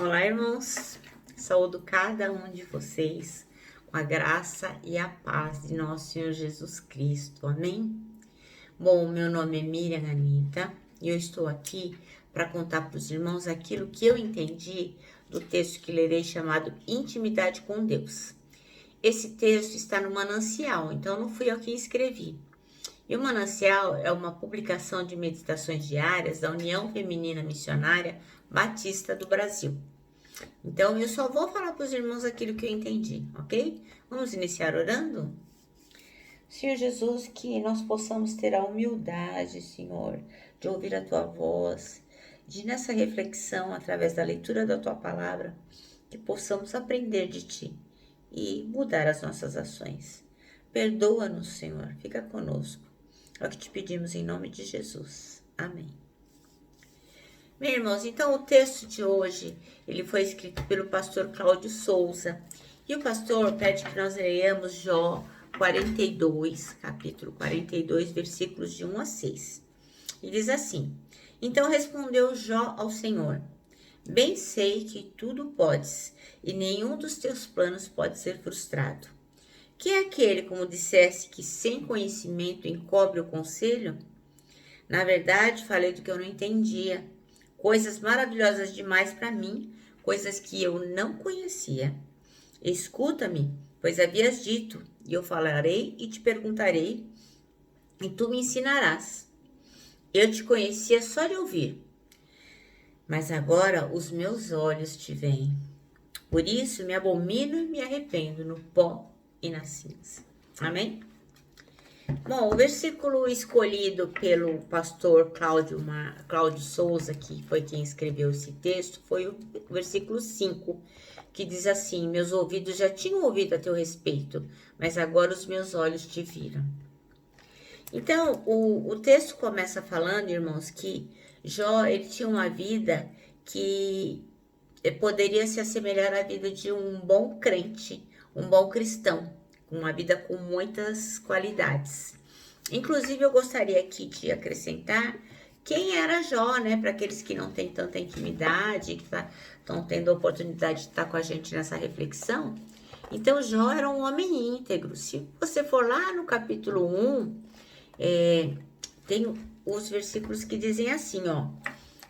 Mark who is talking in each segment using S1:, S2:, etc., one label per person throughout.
S1: Olá, irmãos. Saúdo cada um de vocês com a graça e a paz de nosso Senhor Jesus Cristo. Amém? Bom, meu nome é Miriam Anita e eu estou aqui para contar para os irmãos aquilo que eu entendi do texto que lerei chamado Intimidade com Deus. Esse texto está no Manancial, então não fui eu que escrevi. E o Manancial é uma publicação de meditações diárias da União Feminina Missionária Batista do Brasil. Então, eu só vou falar para os irmãos aquilo que eu entendi, ok? Vamos iniciar orando? Senhor Jesus, que nós possamos ter a humildade, Senhor, de ouvir a Tua voz, de nessa reflexão, através da leitura da Tua palavra, que possamos aprender de Ti e mudar as nossas ações. Perdoa-nos, Senhor, fica conosco. É o que te pedimos em nome de Jesus. Amém. Meus irmãos, então o texto de hoje, ele foi escrito pelo pastor Cláudio Souza. E o pastor pede que nós leiamos Jó 42, capítulo 42, versículos de 1 a 6. E diz assim: Então respondeu Jó ao Senhor: Bem sei que tudo podes, e nenhum dos teus planos pode ser frustrado. Quem é aquele, como dissesse, que sem conhecimento encobre o conselho? Na verdade, falei do que eu não entendia. Coisas maravilhosas demais para mim, coisas que eu não conhecia. Escuta-me, pois havias dito, e eu falarei e te perguntarei, e tu me ensinarás. Eu te conhecia só de ouvir, mas agora os meus olhos te veem. Por isso me abomino e me arrependo no pó e na cinza. Amém? Bom, o versículo escolhido pelo pastor Cláudio Souza, que foi quem escreveu esse texto, foi o versículo 5, que diz assim: Meus ouvidos já tinham ouvido a teu respeito, mas agora os meus olhos te viram. Então, o texto começa falando, irmãos, que Jó, ele tinha uma vida que poderia se assemelhar à vida de um bom crente, um bom cristão, uma vida com muitas qualidades. Inclusive, eu gostaria aqui de acrescentar quem era Jó, né? Para aqueles que não têm tanta intimidade, que estão tendo a oportunidade de estar com a gente nessa reflexão. Então, Jó era um homem íntegro. Se você for lá no capítulo 1, tem os versículos que dizem assim, ó.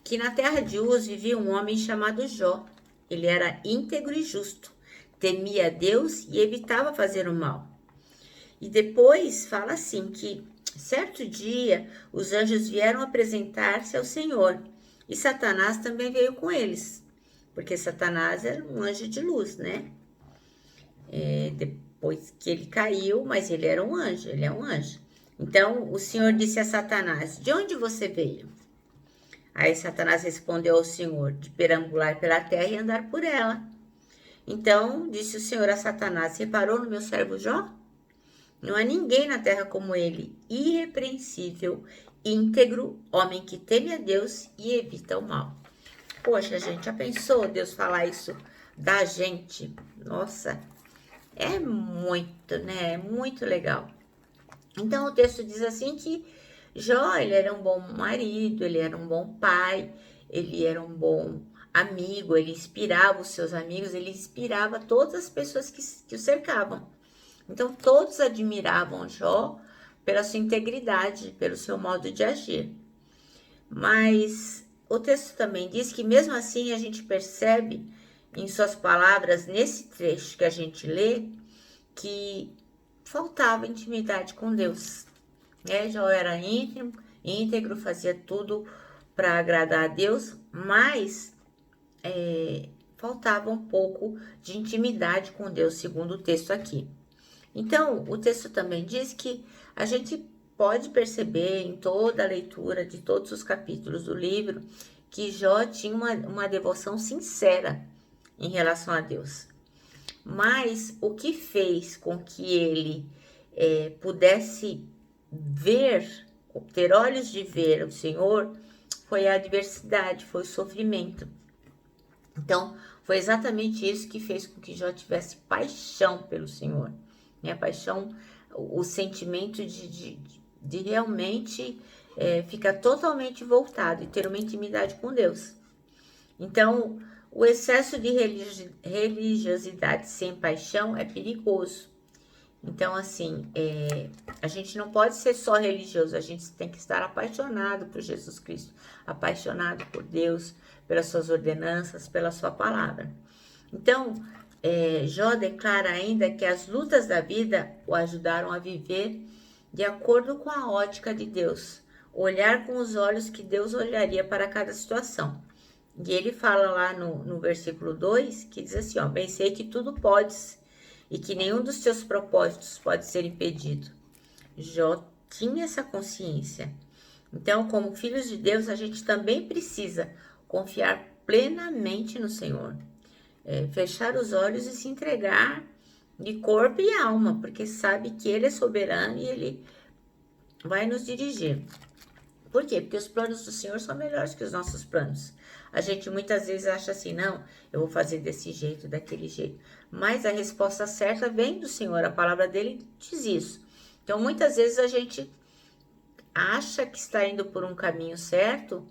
S1: Que na terra de Uz vivia um homem chamado Jó. Ele era íntegro e justo, temia a Deus e evitava fazer o mal. E depois fala assim que certo dia os anjos vieram apresentar-se ao Senhor e Satanás também veio com eles, porque Satanás era um anjo de luz, né? Depois que ele caiu, mas ele era um anjo, ele é um anjo. Então o Senhor disse a Satanás: De onde você veio? Aí Satanás respondeu ao Senhor: De perambular pela terra e andar por ela. Então disse o Senhor a Satanás: Reparou no meu servo Jó? Não há ninguém na terra como ele, irrepreensível, íntegro, homem que teme a Deus e evita o mal. Poxa, gente, já pensou Deus falar isso da gente? Nossa, é muito, né? É muito legal. Então o texto diz assim que Jó, ele era um bom marido, ele era um bom pai, ele era um bom amigo, ele inspirava os seus amigos, ele inspirava todas as pessoas que o cercavam. Então, todos admiravam Jó pela sua integridade, pelo seu modo de agir. Mas o texto também diz que, mesmo assim, a gente percebe em suas palavras, nesse trecho que a gente lê, que faltava intimidade com Deus. Jó era íntegro, fazia tudo para agradar a Deus, mas faltava um pouco de intimidade com Deus, segundo o texto aqui. Então, o texto também diz que a gente pode perceber em toda a leitura de todos os capítulos do livro que Jó tinha uma devoção sincera em relação a Deus. Mas o que fez com que ele pudesse ver, ter olhos de ver o Senhor, foi a adversidade, foi o sofrimento. Então, foi exatamente isso que fez com que Jó tivesse paixão pelo Senhor. A paixão, o sentimento de realmente ficar totalmente voltado e ter uma intimidade com Deus. Então, O excesso de religiosidade sem paixão é perigoso. Então, assim, a gente não pode ser só religioso, a gente tem que estar apaixonado por Jesus Cristo, apaixonado por Deus, pelas suas ordenanças, pela sua palavra. Então, Jó declara ainda que as lutas da vida o ajudaram a viver de acordo com a ótica de Deus, olhar com os olhos que Deus olharia para cada situação. E ele fala lá no versículo 2, que diz assim, bem sei que tudo podes e que nenhum dos teus propósitos pode ser impedido. Jó tinha essa consciência. Então, como filhos de Deus, a gente também precisa confiar plenamente no Senhor. Fechar os olhos e se entregar de corpo e alma, porque sabe que Ele é soberano e Ele vai nos dirigir. Por quê? Porque os planos do Senhor são melhores que os nossos planos. A gente muitas vezes acha assim, não, eu vou fazer desse jeito, daquele jeito. Mas a resposta certa vem do Senhor, a palavra dele diz isso. Então, muitas vezes a gente acha que está indo por um caminho certo,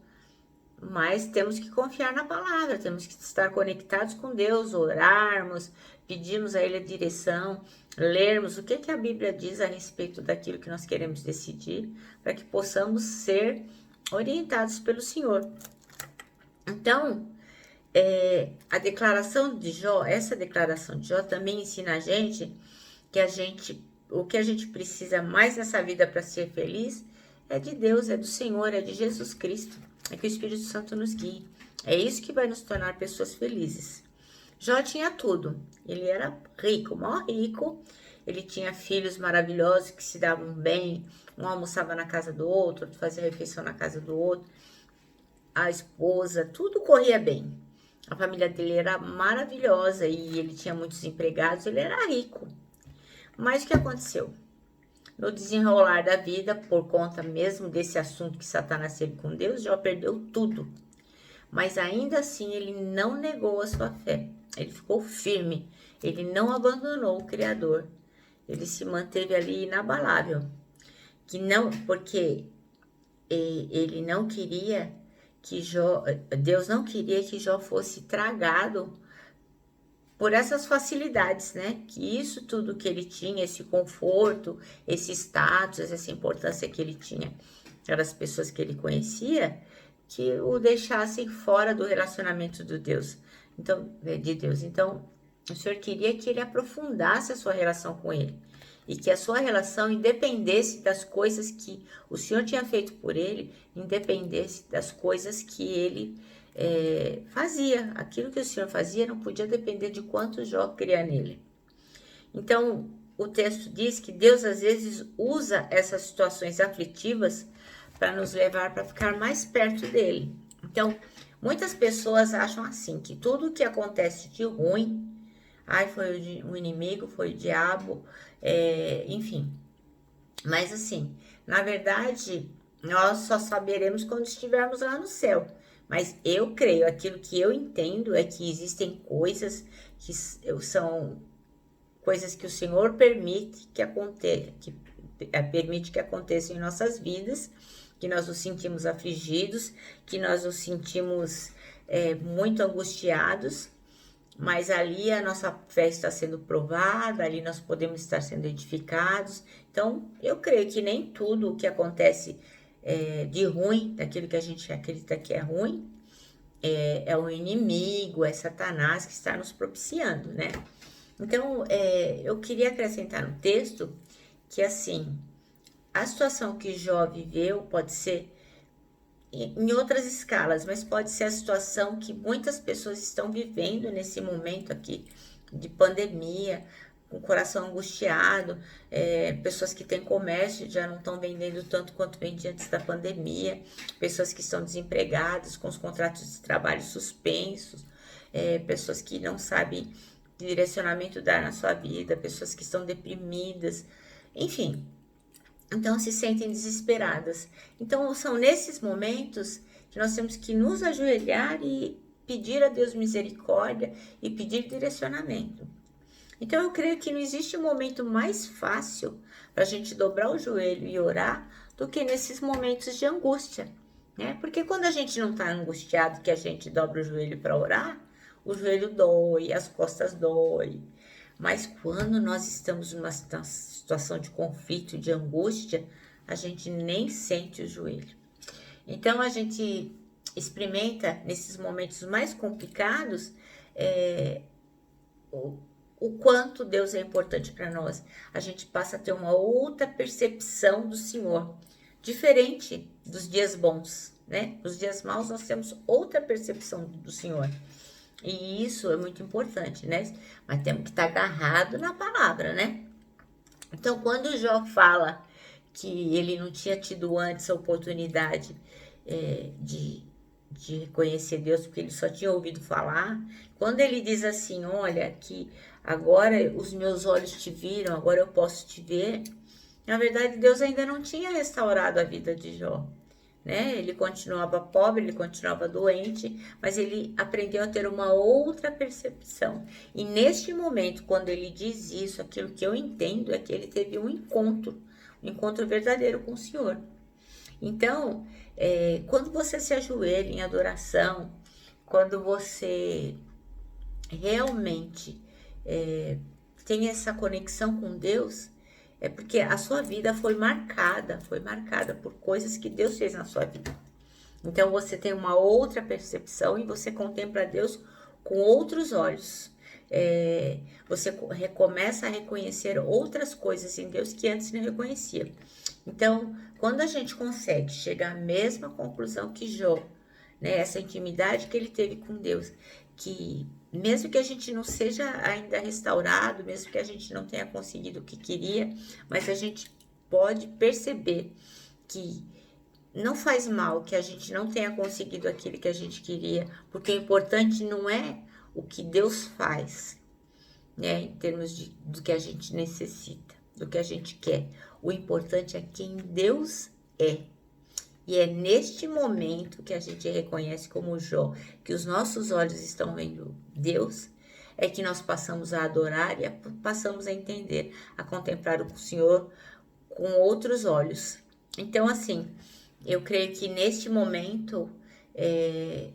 S1: mas temos que confiar na palavra, temos que estar conectados com Deus, orarmos, pedirmos a Ele a direção, lermos o que a Bíblia diz a respeito daquilo que nós queremos decidir, para que possamos ser orientados pelo Senhor. Então, a declaração de Jó, essa declaração de Jó também ensina a gente que o que a gente precisa mais nessa vida para ser feliz é de Deus, é do Senhor, é de Jesus Cristo. É que o Espírito Santo nos guie. É isso que vai nos tornar pessoas felizes. Jó tinha tudo. Ele era rico, maior rico. Ele tinha filhos maravilhosos que se davam bem. Um almoçava na casa do outro, outro fazia refeição na casa do outro. A esposa, tudo corria bem. A família dele era maravilhosa e ele tinha muitos empregados. Ele era rico. Mas o que aconteceu? No desenrolar da vida, por conta mesmo desse assunto que Satanás teve com Deus, Jó perdeu tudo. Mas ainda assim ele não negou a sua fé. Ele ficou firme. Ele não abandonou o Criador. Ele se manteve ali inabalável. Porque ele não queria que Deus não queria que Jó fosse tragado por essas facilidades, né? Que isso tudo que ele tinha, esse conforto, esse status, essa importância que ele tinha pelas pessoas que ele conhecia, que o deixassem fora do relacionamento de Deus. Então, o Senhor queria que ele aprofundasse a sua relação com ele e que a sua relação independesse das coisas que o Senhor tinha feito por ele, independesse das coisas que ele fazia. Aquilo que o Senhor fazia não podia depender de quanto Jó cria nele. Então, o texto diz que Deus às vezes usa essas situações aflitivas para nos levar para ficar mais perto dele. Então, muitas pessoas acham assim, que tudo que acontece de ruim, foi o inimigo, foi o diabo, enfim. Mas assim, na verdade, nós só saberemos quando estivermos lá no céu. Mas eu creio, aquilo que eu entendo é que existem coisas que são coisas que o Senhor permite que aconteçam em nossas vidas, que nós nos sentimos afligidos, que nós nos sentimos muito angustiados, mas ali a nossa fé está sendo provada, ali nós podemos estar sendo edificados. Então, eu creio que nem tudo o que acontece de ruim, daquilo que a gente acredita que é ruim, é o inimigo, é Satanás que está nos propiciando, né? Então, eu queria acrescentar no texto que, assim, a situação que Jó viveu pode ser em outras escalas, mas pode ser a situação que muitas pessoas estão vivendo nesse momento aqui de pandemia, com o coração angustiado, pessoas que têm comércio já não estão vendendo tanto quanto vendia antes da pandemia, pessoas que estão desempregadas, com os contratos de trabalho suspensos, pessoas que não sabem que direcionamento dar na sua vida, pessoas que estão deprimidas, enfim. Então, se sentem desesperadas. Então, são nesses momentos que nós temos que nos ajoelhar e pedir a Deus misericórdia e pedir direcionamento. Então, eu creio que não existe um momento mais fácil para a gente dobrar o joelho e orar do que nesses momentos de angústia, né? Porque quando a gente não está angustiado, que a gente dobra o joelho para orar, o joelho dói, as costas dói. Mas quando nós estamos numa situação de conflito, de angústia, a gente nem sente o joelho. Então a gente experimenta nesses momentos mais complicados o quanto Deus é importante para nós. A gente passa a ter uma outra percepção do Senhor, diferente dos dias bons, né? Nos dias maus nós temos outra percepção do Senhor. E isso é muito importante, né? Mas temos que estar agarrado na palavra, né? Então, quando Jó fala que ele não tinha tido antes a oportunidade de reconhecer Deus, porque ele só tinha ouvido falar, quando ele diz assim, olha, que agora os meus olhos te viram, agora eu posso te ver, na verdade Deus ainda não tinha restaurado a vida de Jó. Né? Ele continuava pobre, ele continuava doente, mas ele aprendeu a ter uma outra percepção. E neste momento, quando ele diz isso, aquilo que eu entendo é que ele teve um encontro verdadeiro com o Senhor. Então, quando você se ajoelha em adoração, quando você realmente tem essa conexão com Deus, é porque a sua vida foi marcada por coisas que Deus fez na sua vida. Então você tem uma outra percepção e você contempla Deus com outros olhos. Você começa a reconhecer outras coisas em Deus que antes não reconhecia. Então, quando a gente consegue chegar à mesma conclusão que Jó, né, essa intimidade que ele teve com Deus, que mesmo que a gente não seja ainda restaurado, mesmo que a gente não tenha conseguido o que queria, mas a gente pode perceber que não faz mal que a gente não tenha conseguido aquilo que a gente queria, porque o importante não é o que Deus faz, né, em termos do que a gente necessita, do que a gente quer. O importante é quem Deus é. E é neste momento que a gente reconhece como Jó, que os nossos olhos estão vendo Deus, é que nós passamos a adorar e passamos a entender, a contemplar o Senhor com outros olhos. Então, assim, eu creio que neste momento é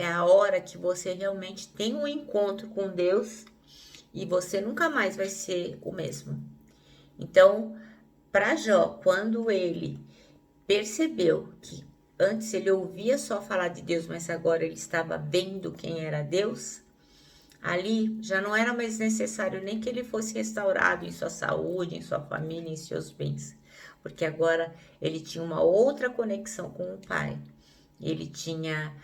S1: a hora que você realmente tem um encontro com Deus e você nunca mais vai ser o mesmo. Então, para Jó, quando ele percebeu que antes ele ouvia só falar de Deus, mas agora ele estava vendo quem era Deus, ali já não era mais necessário nem que ele fosse restaurado em sua saúde, em sua família, em seus bens, porque agora ele tinha uma outra conexão com o Pai. Ele tinha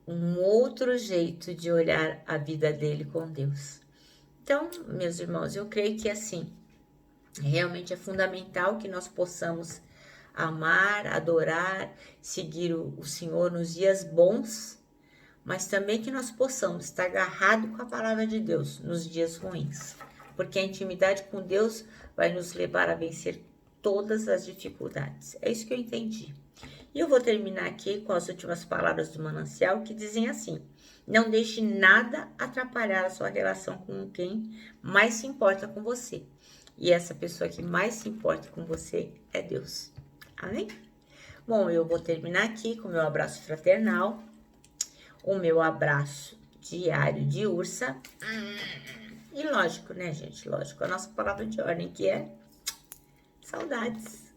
S1: um outro jeito de olhar a vida dele com Deus. Então, meus irmãos, eu creio que assim, realmente é fundamental que nós possamos amar, adorar, seguir o Senhor nos dias bons, mas também que nós possamos estar agarrados com a palavra de Deus nos dias ruins, porque a intimidade com Deus vai nos levar a vencer todas as dificuldades. É isso que eu entendi. E eu vou terminar aqui com as últimas palavras do manancial que dizem assim: não deixe nada atrapalhar a sua relação com quem mais se importa com você. E essa pessoa que mais se importa com você é Deus. Amém? Bom, eu vou terminar aqui com o meu abraço fraternal, o meu abraço diário de ursa. E lógico, né, gente? Lógico, a nossa palavra de ordem que é saudades.